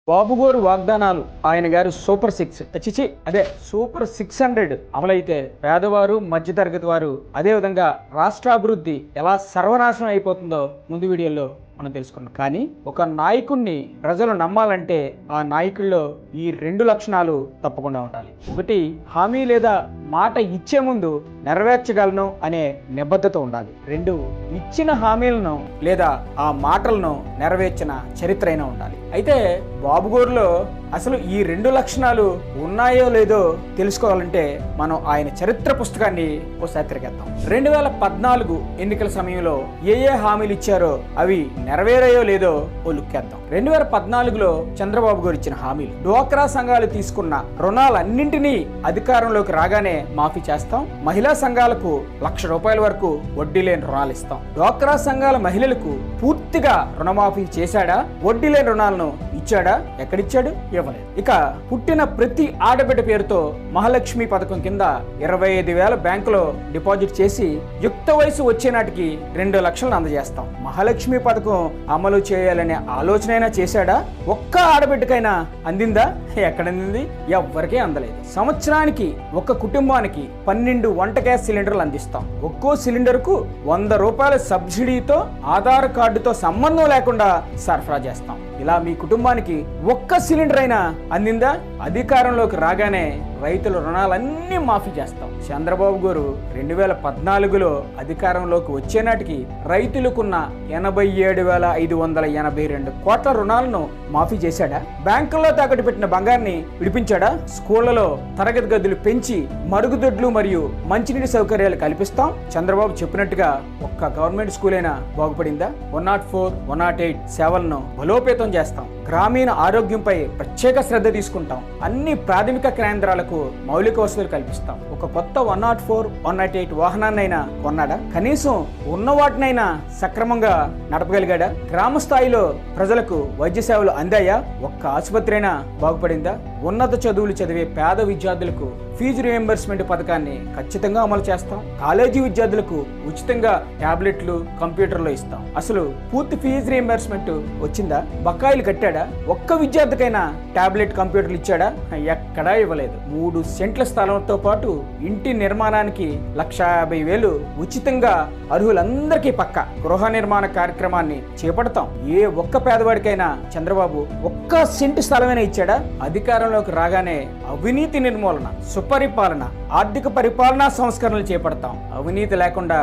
బాబుగోరు వాగ్దానాలు ఆయన గారు సూపర్ 6 చిచి అదే సూపర్ 600 అమలైతే పేదవారు మధ్యతరగతి వారు అదేవిధంగా రాష్ట్ర అభివృద్ధి ఎలా సర్వనాశనం అయిపోతుందో ముందు వీడియోలో మనం తెలుసుకున్నాం. కానీ ఒక నాయకుడిని ప్రజలు నమ్మాలంటే ఆ నాయకుల్లో ఈ 2 లక్షణాలు తప్పకుండా ఉండాలి. ఒకటి, హామీ లేదా మాట ఇచ్చే ముందు నెరవేర్చగలను అనే నిబద్ధత ఉండాలి. 2, ఇచ్చిన హామీలను లేదా ఆ మాటలను నెరవేర్చిన చరిత్ర అయినా ఉండాలి. అయితే బాబుగోరులో అసలు ఈ 2 లక్షణాలు ఉన్నాయో లేదో తెలుసుకోవాలంటే మనం ఆయన చరిత్ర పుస్తకాన్ని ఒకసారి తిరిగేద్దాం. 2014 ఎన్నికల సమయంలో ఏ హామీలు ఇచ్చారో అవి నెరవేరాయో లేదో ఓ లుక్కేద్దాం. 2014లో చంద్రబాబు గారు ఇచ్చిన హామీలు: డ్వాక్రా సంఘాలు తీసుకున్న రుణాలన్నింటినీ అధికారంలోకి రాగానే మాఫీ చేస్తాం, మహిళా సంఘాలకు ₹1,00,000 వరకు వడ్డీ లేని రుణాలు ఇస్తాం. డ్వాక్రా సంఘాల మహిళలకు పూర్తిగా రుణమాఫీ చేశాడా? వడ్డీ లేని రుణాలను ఇచ్చాడా? ఎక్కడిచ్చాడు? ఇవ్వలేదు. ఇక పుట్టిన ప్రతి ఆడబిడ్డ పేరుతో మహాలక్ష్మి పథకం కింద 25,000 బ్యాంకులో డిపాజిట్ చేసి యుక్త వయసు వచ్చే నాటికి 2 లక్షలను అందజేస్తాం. మహాలక్ష్మి పథకం అమలు చేయాలనే ఆలోచన చేశాడా? ఒక్క ఆడబిడ్డకైనా అందిందా? ఎక్కడందింది? ఎవ్వరికీ అందలేదు. సంవత్సరానికి ఒక కుటుంబానికి 12 వంట గ్యాస్ సిలిండర్లు అందిస్తాం. ఒక్కో సిలిండర్ కు ₹100 సబ్సిడీతో ఆధార్ కార్డుతో సంబంధం లేకుండా సరఫరా చేస్తాం. ఇలా మీ కుటుంబానికి ఒక్క సిలిండర్ అయినా అందిందా? అధికారంలోకి రాగానే రైతుల రుణాలన్నీ మాఫీ చేస్తాం. చంద్రబాబు గారు 2014లో అధికారంలోకి వచ్చే నాటికి రైతులకున్న 87,582 కోట్ల రుణాలను మాఫీ చేశాడా? బ్యాంకుల్లో తాకట్టు పెట్టిన బంగారాన్ని విడిపించాడా? స్కూళ్లలో తరగతి గదులు పెంచి మరుగుదొడ్లు మరియు మంచినీటి సౌకర్యాలు కల్పిస్తాం. చంద్రబాబు చెప్పినట్టుగా ఒక్క గవర్నమెంట్ స్కూల్ అయినా బాగుపడిందా? 104, 108 సేవలను బలోపేతం చేస్తాం. గ్రామీణ ఆరోగ్యంపై ప్రత్యేక శ్రద్ధ తీసుకుంటాం. అన్ని ప్రాథమిక కేంద్రాలకు మౌలిక వసతులు కల్పిస్తాం. ఒక కొత్త 104, 108 వాహనాన్నైనా కొన్నాడా? కనీసం ఉన్న వాటినైనా సక్రమంగా నడపగలిగాడా? గ్రామ స్థాయిలో ప్రజలకు వైద్య సేవలు అందాయా? ఒక్క ఆసుపత్రి అయినా బాగుపడిందా? ఉన్నత చదువులు చదివే పేద విద్యార్థులకు ఫీజు రియంబర్స్మెంట్ పథకాన్ని ఖచ్చితంగా అమలు చేస్తాం. కాలేజీ విద్యార్థులకు ఉచితంగా టాబ్లెట్లు, కంప్యూటర్లు ఇస్తాం. అసలు పూర్తి ఫీజు రియంబర్స్మెంట్ వచ్చిందా? బకాయిలు కట్టాడా? ఒక్క విద్యార్థికైనా టాబ్లెట్, కంప్యూటర్లు ఇచ్చాడా? ఎక్కడా ఇవ్వలేదు. 3 సెంట్ల స్థలంతో పాటు ఇంటి నిర్మాణానికి ₹150,000 ఉచితంగా అర్హులందరికీ పక్క గృహ నిర్మాణ కార్యక్రమాన్ని చేపడతాం. ఏ ఒక్క పేదవాడికైనా చంద్రబాబు ఒక్క సెంటు స్థలమైనా ఇచ్చాడా? అధికారంలోకి రాగానే అవినీతి నిర్మూలన, సుపరిపాలన, ఆర్థిక పరిపాలనా సంస్కరణలు చేపడతాం. అవినీతి లేకుండా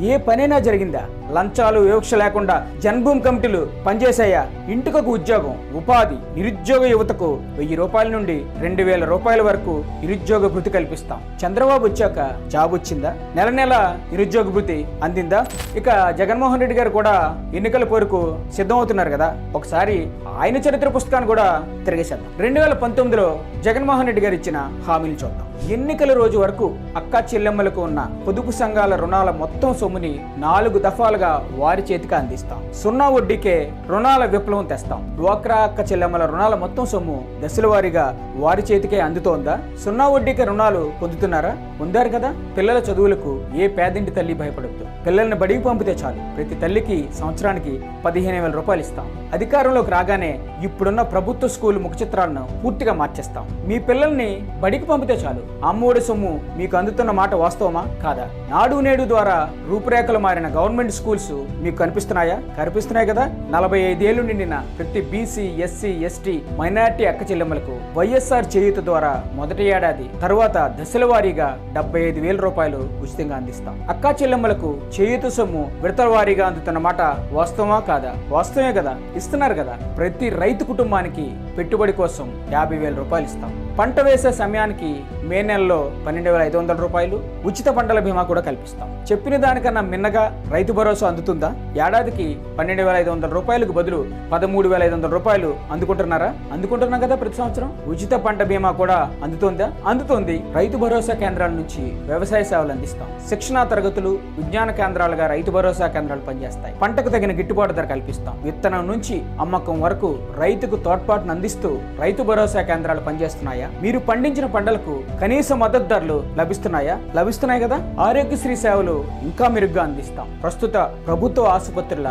ఏ పనైనా జరిగిందా? లంచాలు, వివక్ష లేకుండా జన్మభూమి కమిటీలు పనిచేశాయా? ఇంటికొక ఉద్యోగం, ఉపాధి, నిరుద్యోగ యువతకు ₹1,000 నుండి ₹2,000 వరకు నిరుద్యోగ భృతి కల్పిస్తాం. చంద్రబాబు వచ్చాక జాబ్ వచ్చిందా? నెల నెల నిరుద్యోగ భృతి అందిందా? ఇక జగన్మోహన్ రెడ్డి గారు కూడా ఎన్నికల పోరుకు సిద్ధమవుతున్నారు కదా, ఒకసారి ఆయన చరిత్ర పుస్తకాన్ని కూడా తిరిగేసేద్దాం. 2019లో జగన్మోహన్ రెడ్డి గారు ఇచ్చిన హామీలు చూద్దాం. ఎన్నికల రోజు వరకు అక్కా చెల్లెమ్మలకు ఉన్న పొదుపు సంఘాల రుణాల మొత్తం సొమ్ముని 4 దఫాలుగా వారి చేతికి అందిస్తాం. 0 వడ్డీకే రుణాల విప్లవం తెస్తాం. డ్వాక్రా అక్క చెల్లెమ్మల రుణాల మొత్తం సొమ్ము దశల వారీగా వారి చేతికే అందుతోందా? 0 వడ్డీకే రుణాలు పొందుతున్నారా? పొందారు కదా. పిల్లల చదువులకు ఏ పేదింటి తల్లి భయపడద్దు. పిల్లల్ని బడికి పంపితే చాలు, ప్రతి తల్లికి సంవత్సరానికి ₹15,000 ఇస్తాం. అధికారంలోకి రాగానే ఇప్పుడున్న ప్రభుత్వ స్కూల్ ముఖ చిత్రాలను పూర్తిగా మార్చేస్తాం. మీ పిల్లల్ని బడికి పంపితే చాలు. అమ్మఒడి సొమ్ము మీకు అందుతున్న మాట వాస్తవమా కాదా? నాడు నేడు ద్వారా రూపురేఖలు మారిన గవర్నమెంట్ స్కూల్స్ మీకు కనిపిస్తున్నాయా? కనిపిస్తున్నాయి కదా. 45 ఏళ్లు నిండిన ప్రతి బీసీ, ఎస్సీ, ఎస్టీ, మైనారిటీ అక్క చెల్లెమ్మలకు వైఎస్ఆర్ చేయూత ద్వారా మొదటి ఏడాది తరువాత దశల వారీగా ₹75,000 ఉచితంగా అందిస్తాం. అక్కా చెల్లెమ్మలకు చేయూత సొమ్ము విడతల వారీగా అందుతున్న మాట వాస్తవమా కాదా? వాస్తవమే కదా, ఇస్తున్నారు కదా. ప్రతి రైతు కుటుంబానికి పెట్టుబడి కోసం ₹50,000 ఇస్తాం. పంట వేసే సమయానికి మే నెలలో ₹12,500 ఉచిత పంటల బీమా కూడా కల్పిస్తాం. చెప్పిన దానికన్నా మిన్నగా రైతు భరోసా అందుతుందా? ఏడాదికి ₹12,500 బదులు ₹13,500 అందుకుంటున్నారా? అందుకుంటున్నాం కదా. ప్రతి సంవత్సరం ఉచిత పంట బీమా కూడా అందుతుందా? అందుతుంది. రైతు భరోసా కేంద్రాల నుంచి వ్యవసాయ సేవలు అందిస్తాం. శిక్షణా తరగతులు, విజ్ఞాన కేంద్రాలుగా రైతు భరోసా కేంద్రాలు పనిచేస్తాయి. పంటకు తగిన గిట్టుబాటు ధర కల్పిస్తాం. విత్తనం నుంచి అమ్మకం వరకు రైతుకు తోడ్పాటును అందిస్తూ రైతు భరోసా కేంద్రాలు పనిచేస్తున్నాయా? మీరు పండించిన పంటలకు కనీస మద్దతు ధరలు లభిస్తున్నాయి కదా. ఆరోగ్యశ్రీ సేవలు ఇంకా మెరుగ్గా అందిస్తాం. ప్రస్తుత ప్రభుత్వ ఆసుపత్రుల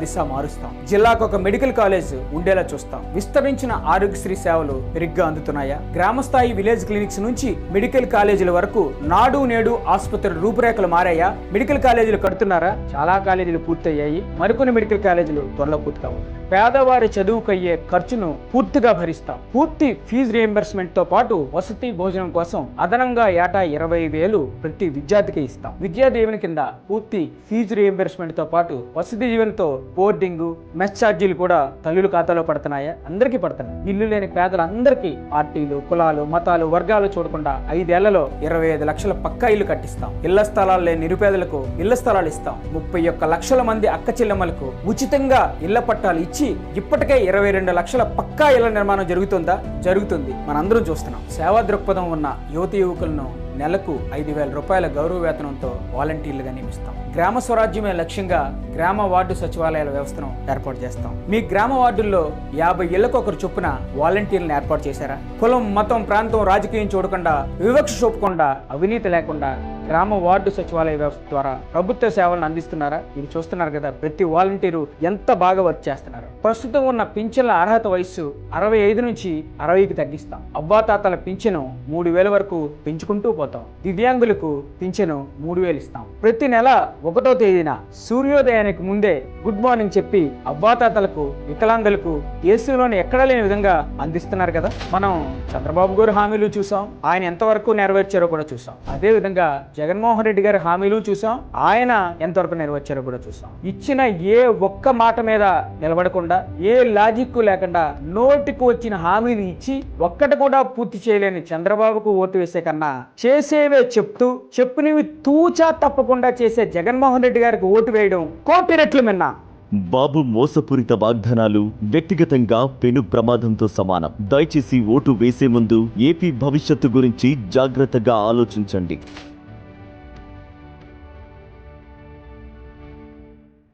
దిశ మారుస్తాం. జిల్లాకు ఒక మెడికల్ కాలేజ్ ఉండేలా చూస్తాం. విస్తరించిన ఆరోగ్యశ్రీ సేవలు మెరుగ్గా అందుతున్నాయా? గ్రామ స్థాయి విలేజ్ క్లినిక్స్ నుంచి మెడికల్ కాలేజీల వరకు నాడు నేడు ఆసుపత్రుల రూపురేఖలు మారాయా? మెడికల్ కాలేజీలు కడుతున్నారా? చాలా కాలేజీలు పూర్తయ్యాయి. మరికొన్ని మెడికల్ కాలేజీలు త్వరలో పూర్తి కావాలి. పేదవారి చదువుకయ్యే ఖర్చును పూర్తిగా భరిస్తాం. పూర్తి ఫీజు రియంబర్స్మెంట్ తో పాటు వసతి భోజనం కోసం అదనంగా ఏటా 20,000 ప్రతి విద్యార్థికి ఇస్తాం. విద్యా దీవెన కింద పూర్తి ఫీజు రియంబర్స్మెంట్ తో పాటు వసతి దీవెనతో బోర్డింగ్, మెస్ ఛార్జీలు కూడా తల్లుల ఖాతాలో పడుతున్నాయా? అందరికీ పడుతున్నాయి. ఇల్లు లేని పేదలందరికీ పార్టీలు, కులాలు, మతాలు, వర్గాలు చూడకుండా 5 ఏళ్లలో 25 లక్షల పక్కా ఇల్లు కట్టిస్తాం. ఇళ్ల స్థలాలు లేని నిరుపేదలకు ఇళ్ల స్థలాలు ఇస్తాం. 31 లక్షల మంది అక్క చెల్లెమ్మలకు ఉచితంగా ఇళ్ల పట్టాలు ఇచ్చి ఇప్పటికే 22 లక్షల పక్కా ఇళ్ల నిర్మాణం జరుగుతుంది. మనందరం చూస్తున్నాం. సేవా దృక్పథం ఉన్న యువకులను నెలకు 5,000 రూపాయల గౌరవ వేతనంతో వాలంటీర్లుగా నియమిస్తాం. గ్రామ స్వరాజ్యమే లక్ష్యంగా గ్రామ వార్డు సచివాలయాల వ్యవస్థను ఏర్పాటు చేస్తాం. మీ గ్రామ వార్డుల్లో 50 ఇళ్లకు ఒకరు చొప్పున వాలంటీర్లను ఏర్పాటు చేశారా? కులం, మతం, ప్రాంతం, రాజకీయం చూడకుండా, వివక్ష చూపకుండా, అవినీతి లేకుండా గ్రామ వార్డు సచివాలయ వ్యవస్థ ద్వారా ప్రభుత్వ సేవలను అందిస్తున్నారా? ఇది చూస్తున్నారు కదా, ప్రతి వాలంటీరు ఎంత బాగా వర్క్ చేస్తున్నారు. ప్రస్తుతం ఉన్న పింఛన్ల అర్హత వయస్సు 65 నుంచి 60కి తగ్గిస్తాం. అవ్వాతాతల పింఛను 3,000 వరకు పెంచుకుంటూ పోతాం. దివ్యాంగులకు పింఛను 3,000 ఇస్తాం. ప్రతి నెల 1వ తేదీన సూర్యోదయానికి ముందే గుడ్ మార్నింగ్ చెప్పి అవ్వాతాతలకు, వికలాంగులకు ఏసీలోని ఎక్కడా లేని విధంగా అందిస్తున్నారు కదా. మనం చంద్రబాబు గారు హామీలు చూసాం, ఆయన ఎంతవరకు నెరవేర్చారో కూడా చూసాం. అదే విధంగా జగన్మోహన్ రెడ్డి గారి హామీలు చూసాం, ఆయన ఎంతవరకు నెరవేర్చారో కూడా చూసాం. ఇచ్చిన ఏ ఒక్క మాట మీద నిలబడకుండా, ఏ లాజిక్ లేకుండా నోటికి వచ్చిన హామీలు ఇచ్చి ఒక్కటి కూడా పూర్తి చేయలేని చంద్రబాబుకు ఓటు వేసే కన్నా చేసేవే చెప్తూ చెప్పినవి తూచా తప్పకుండా చేసే జగన్మోహన్ రెడ్డి గారికి ఓటు వేయడం కోటి రెట్లు మిన్నా. బాబు మోసపూరిత వాగ్దానాలు వ్యక్తిగతంగా పెను ప్రమాదంతో సమానం. దయచేసి ఓటు వేసే ముందు ఏపీ భవిష్యత్తు గురించి జాగ్రత్తగా ఆలోచించండి.